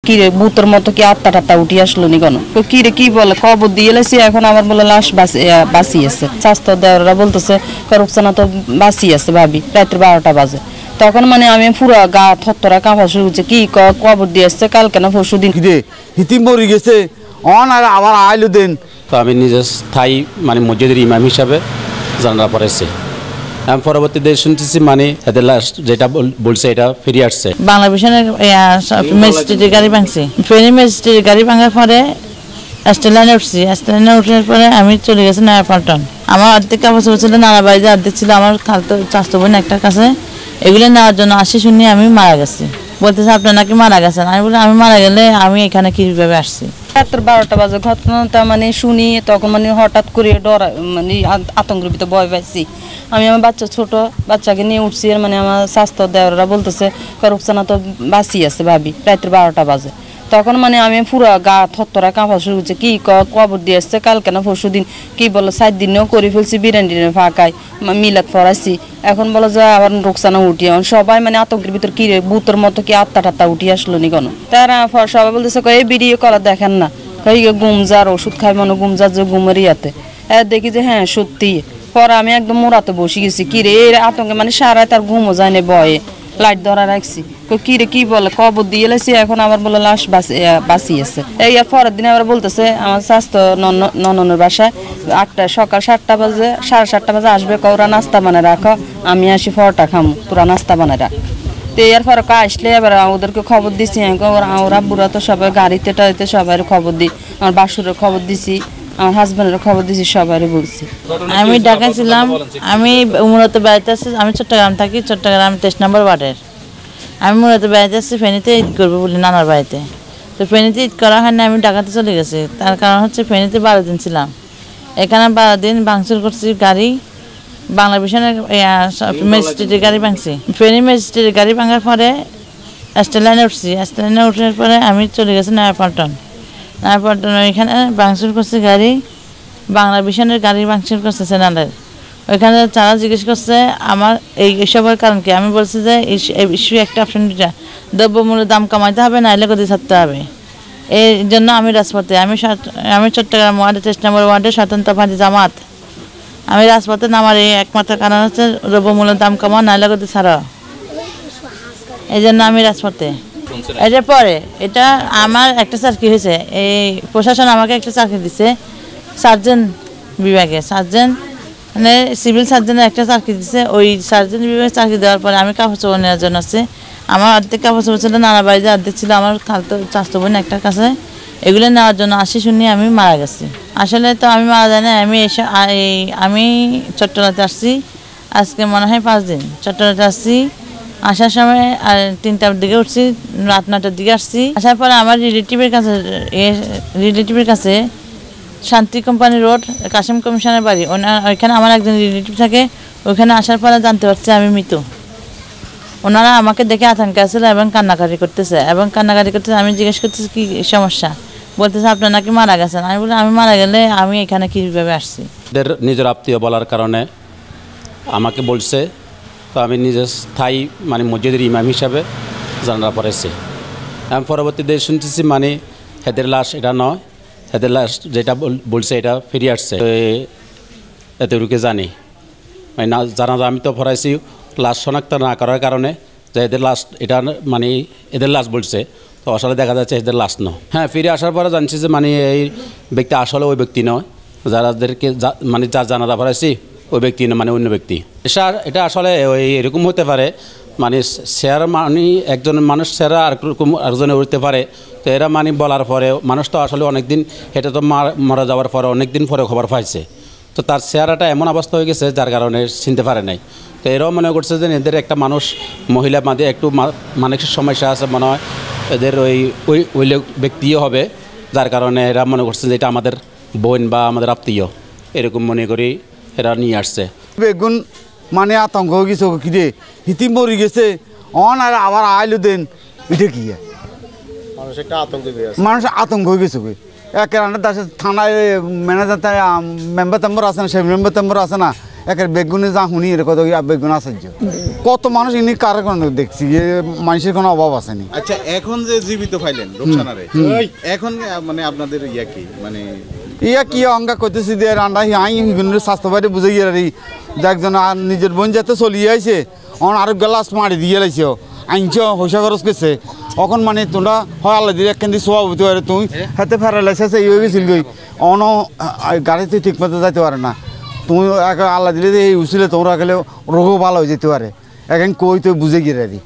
কি রে ভূতের মতো কি আত্মা টাত্তা উঠি আসলো নি কেন কি রে কি বলে খবর দিয়ে এলেছি এখন আমার বলে লাশ বাঁচি আছে স্বাস্থ্য দেওয়ারা বলতেছে রুকসানা তো বাঁচি আছে ভাবি রাত্রে 12টা বাজে তখন মানে আমি পুরো গা থরথরা কাঁপা শুরু হচ্ছে কি খবর দিয়ে আসছে কালকে না পরশু দিন হিতি মরি গেছে অন আর আবার আইলো দেন। তো আমি নিজের স্থায়ী মানে মসজিদের ইমাম হিসাবে জানা পড়েছি। আমি পরবর্তীতে শুনতেছি মানে এদের লাস্ট যেটা বলছে এটা ফিরে আসছে। বাংলাদেশের ম্যাজিস্ট্রেটের গাড়ি ভাঙছে, ফেনী ম্যাজিস্ট্রেটের গাড়ি ভাঙার পরে স্টেলাইনে উঠছি, স্টেলাইনে উঠার পরে আমি চলে গেছি নয়াপল্টন। আমার অর্ধেক কাপড় ছিল নানা বাড়িতে, অর্ধেক ছিল আমার খালতো চাষতো বোন একটার কাছে। এগুলো নেওয়ার জন্য আসি শুনি আমি মারা গেছি। বলতেছে আপনার নাকি মারা গেছেন। আমি বলি আমি মারা গেলে আমি এখানে কিভাবে আসছি। রাত্র 12টা বাজে ঘটনাটা মানে শুনি তখন মানে হঠাৎ করে ডর মানে আতঙ্কের ভিতরে ভয় পাইছি। আমি আমার বাচ্চা ছোট বাচ্চাকে নিয়ে উঠছি আর মানে আমার স্বাস্থ্য দেওয়ারা বলতেছে রুকসানা তো বাঁচি আছে ভাবি রাত্র 12টা বাজে তখন মানে আমি পুরো গা থরথরা কাঁপা শুরু হচ্ছে কি খবর দিয়ে আসছে কালকে না পরশু দিন কি বলো 7 দিনেও করে ফেলছি বিরান্ডিনে ফাঁকায় মিলাদ ফরাইছি এখন বলো যে আবার রুকসানা উঠি এখন সবাই মানে আতঙ্কের ভিতর কি রে ভূতের মতো কি আত্মা টাত্তা উঠি আসলো নি কেন তারা সবাই বলতেছে এই ভিডিও করা দেখেন না গুমজার ওষুধ খাই মনে গুমজার যে গুমের ইয়াতে দেখি যে হ্যাঁ সত্যি পরে আমি একদম মোড়াতে বসে গেছি কি রে এই আতঙ্কে মানে সারা তার ঘুমও যায় না ভয়ে লাইট ধরা রাখছি কি রে কি বলে খবর দিয়ে এলেছি এখন আবার বলে লাশ বাঁচি আছে। এই পরের দিন আবার বলতেছে আমার স্বাস্থ্য নননের বাসায় সকাল 7টা বাজে 7:30 বাজে আসবে ওরা নাস্তা বানায় রাখো আমি আসি পরোটা খামো তোরা নাস্তা বানায় রাখ। তো এর পরে আসলে এবার ওদেরকে খবর দিছি ওরা বুড়া তো সবাই গাড়িতে টাড়িতে সবাই খবর দিই আমার বাসুরের খবর দিছি আমার হাজবেন্ডের খবর দিছি সবাই বলছি। আমি ঢাকায় ছিলাম, আমি মূলত বাড়িতে আসছি, আমি চট্টগ্রাম থাকি, চট্টগ্রাম 23 নম্বর ওয়ার্ডের। আমি মূলত বাড়িতে আসছি ফেনীতে ঈদ করবো বলে নানার বাড়িতে। তো ফেনীতে ঈদ করা হয় না, আমি ঢাকাতে চলে গেছি। তার কারণ হচ্ছে ফেনীতে 12 দিন ছিলাম, এখানে 12 দিন ভাঙচুর করছি গাড়ি। বাংলাদেশের ম্যাজিস্ট্রেটের গাড়ি ভাঙছি, ফেনী ম্যাজিস্ট্রেটের গাড়ি ভাঙার পরে স্টেলাইনে উঠছি, স্টেলাইনে উঠার পরে আমি চলে গেছি নয়াপল্টন। নয়াপল্টন ওইখানে ভাঙচুর করছে গাড়ি, বাংলাদেশের গাড়ি ভাঙচুর করছে চ্যানেলের। ওইখানে তারা জিজ্ঞেস করছে আমার এইসবের কারণ কি। আমি বলছি যে ইস্যু একটা অপশন দুটা, দ্রব্যমূল্যের দাম কমাইতে হবে নাইলে গদি ছাড়তে হবে। এই জন্য আমি রাজপথে, আমি চট্টগ্রাম ওয়ার্ডে 23 নম্বর ওয়ার্ডে স্বতন্ত্রবাদী জামাত, আমি রাজপথে নামার এই একমাত্র কারণ হচ্ছে দ্রব্যমূল্যের দাম কমা নাইলে গদি ছাড়া। এই জন্য আমি রাজপথে। এটার পরে এটা আমার একটা চাকরি হয়েছে, এই প্রশাসন আমাকে একটা চাকরি দিছে সার্জন বিভাগে, সার্জন মানে সিভিল সার্জনের একটা চাকরি দিচ্ছে। ওই সার্জন বিভাগে চাকরি দেওয়ার পরে আমি কাপড় চোপড় নেওয়ার জন্য আসছি। আমার অর্ধেক কাপড় চোপড় ছিল নানা বাড়িতে, অর্ধেক ছিল আমার খালতো চাষতো বোন একটার কাছে। এগুলো নেওয়ার জন্য আসি শুনি আমি মারা গেছি। আসলে তো আমি মারা যাই না, আমি চট্টগ্রামে আসছি আজকে মনে হয় 5 দিন চট্টগ্রামে আসছি। আসার সময় আর 3টার দিকে উঠছি, রাত 9টার দিকে আসছি। আসার পরে আমার রিলেটিভের কাছে শান্তি কোম্পানি রোড কাশিম কমিশনের বাড়ি, ওইখানে আমার একজন রিলেটিভ থাকে। ওইখানে আসার পরে জানতে পারছি আমি মৃত। ওনারা আমাকে দেখে আতঙ্কে আসছিল এবং কান্নাকাটি করতেছে আমি জিজ্ঞেস করতেছি কি সমস্যা, বলতেছে আপনার নাকি মারা গেছেন। আমি বলি আমি মারা গেলে আমি এখানে কীভাবে আসছি। নিজের আত্মীয় বলার কারণে আমাকে বলছে, তো আমি নিজের স্থায়ী মানে মসজিদের ইমাম হিসাবে জানা পড়েছি। আমি পরবর্তীতে শুনতেছি মানে এদের লাশ এটা নয়, এদের লাশ যেটা বলছে এটা ফিরে আসছে। এতটুকু জানি মানে না জানা, আমি তো পড়াইছি লাশ শনাক্ত না করার কারণে যে এদের লাশ এটা মানে এদের লাশ বলছে, তো আসলে দেখা যাচ্ছে এদের লাশ নয়। হ্যাঁ, ফিরে আসার পরে জানছি যে মানে এই ব্যক্তি আসলে ওই ব্যক্তি নয়, যাদেরকে মানে যার জানাজা পড়াইছি ওই ব্যক্তি না, মানে অন্য ব্যক্তি। এটা আসলে ওই এরকম হতে পারে মানে শেয়ার মানে একজন মানুষ শেয়ার আর একজনে উঠতে পারে। তো এরা মানে বলার পরে মানুষ তো আসলে অনেক দিন, এটা তো মারা যাওয়ার পরে অনেক দিন পরে খবর পাইছে, তো তার চেহারাটা এমন অবস্থা হয়ে গেছে যার কারণে চিনতে পারে নাই। তো এরাও মনে করছে যে এদের একটা মানুষ মহিলা মাঝে একটু মানসিক সমস্যা আছে মনে হয়, এদের ওই ব্যক্তিও হবে, যার কারণে এরা মনে করছে যে এটা আমাদের বোন বা আমাদের আত্মীয়, এরকম মনে করি এরা নিয়ে আসছে। বেগুন মানে আতঙ্ক হয়ে গেছে কি রে হিতি মরি গেছে অন আর আবার আইলো দেন, এটা কি মানুষ আতঙ্ক হয়ে গেছে। একেবারে থানায় ম্যানেজার মেম্বার টেম্বার আছে না, সেই মেম্বার টেম্বার আছে না, একের বেগুনে যা শুনি এর কত বেগুন আশ্চর্য কত মানুষ ইনি কারণ দেখছি যে মানুষের কোনো অভাব আসেনি। আচ্ছা এখন যে জীবিত পাইলেন রূপসানারে এখন মানে আপনাদের ইয়া কি মানে ইয়া কি অঙ্গা করতেছি দিয়ে রান্না আই হিগুনের স্বাস্থ্য বাইরে বুঝে গিয়ে রে যে একজন আর নিজের বোন যাতে চলিয়ে আইছে অন আরো গ্লাস মারি দিয়ে লাইছে আইনছ পয়সা খরচ করছে এখন মানে তোমরা হয় আল্লাহ দিয়ে একখান দিয়ে শোয়া হতে পারে তুমি হাতে ফেরালাইছে এই হয়ে গেছিল গই অন গাড়িতে ঠিক মতো যাইতে পারে না তুমি আল্লাহ দিলে এই উচিলে তোমরা গেলে রোগও ভালো হয়ে যেতে পারে এখন কই তো বুঝে গিয়ে রে